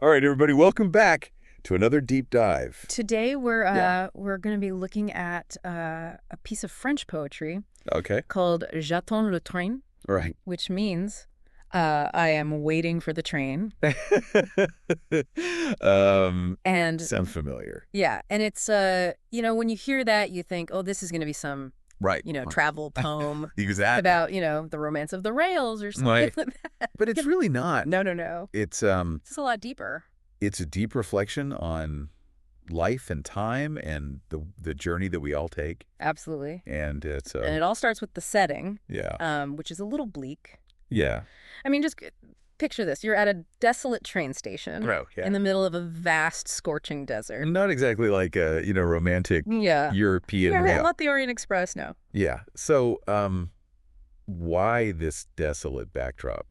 All right, everybody, welcome back to another deep dive. Today we're going to be looking at a piece of French poetry Okay. called J'attends le train, Right. which means I am waiting for the train. And Sounds familiar. yeah, and it's when you hear that you think, "Oh, this is going to be some, Right. travel poem Exactly. about, the romance of the rails or something Right. like that." But it's really not. No. It's This is a lot deeper. it's a deep reflection on life and time and the journey that we all take. Absolutely. And it's And it all starts with the setting, yeah. which is a little bleak. Yeah. I mean, just picture this. You're at a desolate train station in the middle of a vast, scorching desert. Not exactly like a, romantic European Not the Orient Express, no. Yeah. So, why this desolate backdrop?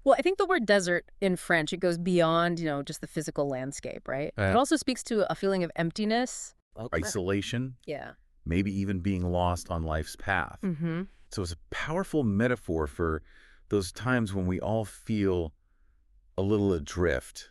Well, I think the word desert in French, it goes beyond, just the physical landscape, right? It also speaks to a feeling of emptiness. Isolation. Yeah. Maybe even being lost on life's path. Mm-hmm. So it's a powerful metaphor for those times when we all feel a little adrift,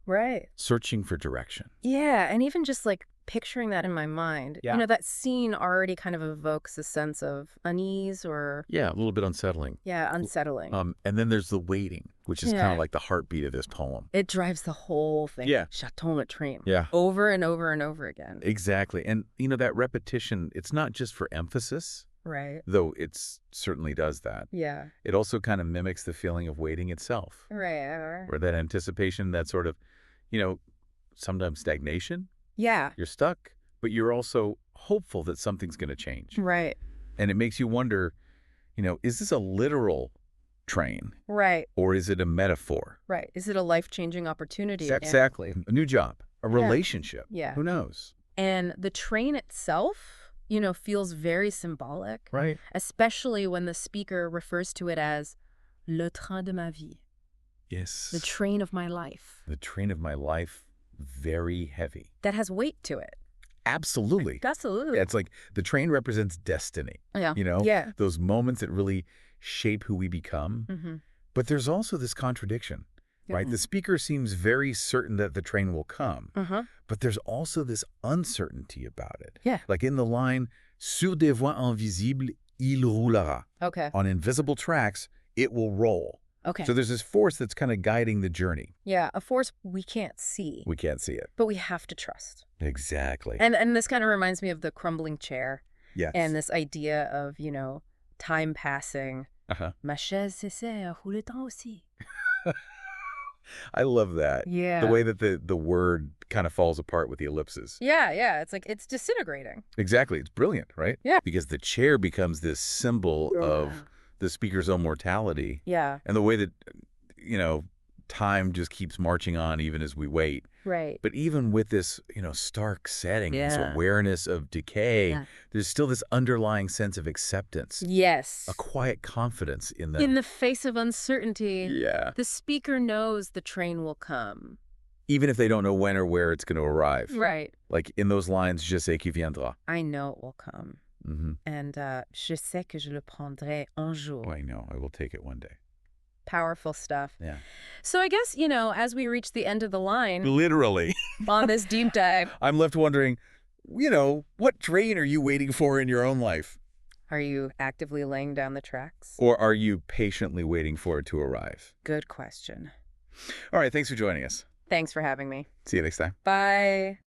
Right. searching for direction. Yeah, and even just like picturing that in my mind, Yeah. that scene already kind of evokes a sense of unease or, Yeah, a little bit unsettling. unsettling. And then there's the waiting, which is kind of like the heartbeat of this poem. It drives the whole thing. Yeah. J'attends le train. Yeah. Over and over and over again. Exactly. And, that repetition, it's not just for emphasis, Right. though it certainly does that. Yeah. It also kind of mimics the feeling of waiting itself. Right. Or that anticipation, that sort of, sometimes stagnation. Yeah. You're stuck, but you're also hopeful that something's going to change. Right. And it makes you wonder, is this a literal train? Right. Or is it a metaphor? Right. Is it a life-changing opportunity? Exactly. A new job, a relationship. Yeah. Who knows? And the train itself, feels very symbolic. Right. Especially when the speaker refers to it as le train de ma vie. Yes. The train of my life. The train of my life, very heavy. That has weight to it. Absolutely. Absolutely. Yeah, it's like the train represents destiny. Yeah. Yeah. Those moments that really shape who we become. Mm-hmm. But there's also this contradiction, right? The speaker seems very certain that the train will come. Uh-huh. But there's also this uncertainty about it. Yeah. Like in the line, sur des voies invisibles, il roulera. Okay. On invisible tracks, it will roll. Okay. So there's this force that's kind of guiding the journey. Yeah, a force we can't see. We can't see it. But we have to trust. Exactly. And this kind of reminds me of the crumbling chair. Yes. And this idea of, time passing. Uh-huh. Ma chaise s'essaie, roule le temps aussi. I love that. Yeah. The way that the word kind of falls apart with the ellipses. Yeah. It's like it's disintegrating. Exactly. It's brilliant, right? Yeah. Because the chair becomes this symbol of the speaker's own mortality. Yeah. And the way that, time just keeps marching on even as we wait. Right. But even with this, stark setting, this Yeah. awareness of decay, Yeah. there's still this underlying sense of acceptance. Yes. A quiet confidence in them. In the face of uncertainty, Yeah. the speaker knows the train will come. Even if they don't know when or where it's going to arrive. Right. Like in those lines, je sais qu'il viendra. I know it will come. Mm-hmm. And je sais que je le prendrai un jour. Oh, I know. I will take it one day. Powerful stuff. Yeah. So I guess, as we reach the end of the line Literally. on this deep dive, I'm left wondering, what train are you waiting for in your own life? are you actively laying down the tracks? Or are you patiently waiting for it to arrive? Good question. All right. Thanks for joining us. Thanks for having me. See you next time. Bye.